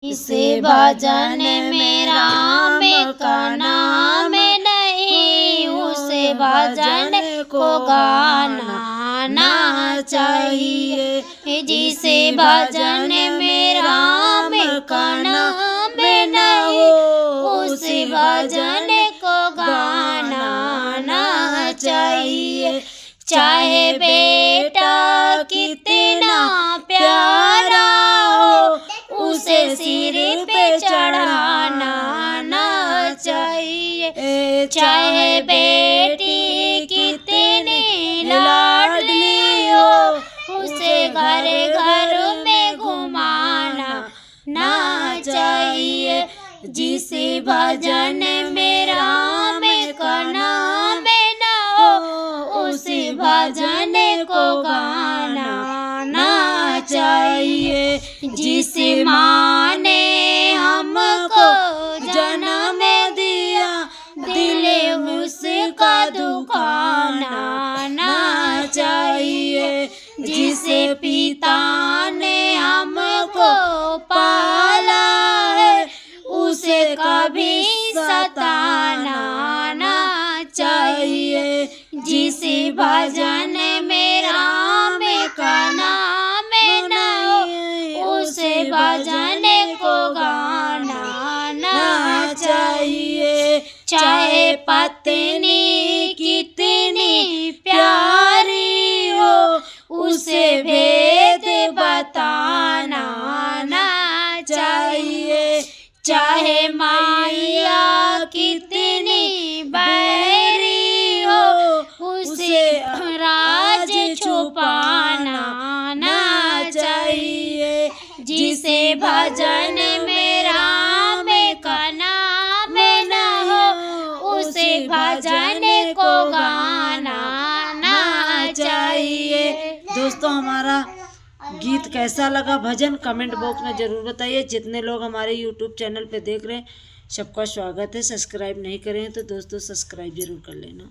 इसे भजन में राम का नाम नहीं, उसे भजन को गाना ना चाहिए। जिसे भजन में राम का नाम नहीं, उसे भजन को गाना ना चाहिए। चाहे बेटा कितना प्यारा हो, उसे सिर पे चढ़ाना ना चाहिए। चाहे बेटी कितनी लाडली हो, उसे घर घर में घुमाना ना चाहिए। जिसे भजन में राम का नाम ना हो, उसे भजन को गाना ना चाहिए। जिस माँ ने हमको जन्म दिया, दिल उसका दुखाना ना चाहिए। जिस पिता ने हमको पाला है, उसे कभी सताना ना चाहिए। जिस भजन में राम का नाम ना हो, उसे भजन को गाना ना चाहिए। चाहे पत्नी कितनी प्यारी हो, उसे भेद बताना ना चाहिए। चाहे माया कितनी बैरी हो, उसे राज छुपाना ना चाहिए। जिसे भजन में राम का नाम ना हो, उसे भजन को गाना ना चाहिए। दोस्तों, हमारा गीत कैसा लगा, भजन कमेंट बॉक्स में ज़रूर बताइए। जितने लोग हमारे यूट्यूब चैनल पे देख रहे हैं, सबका स्वागत है। सब्सक्राइब नहीं करें तो दोस्तों सब्सक्राइब जरूर कर लेना।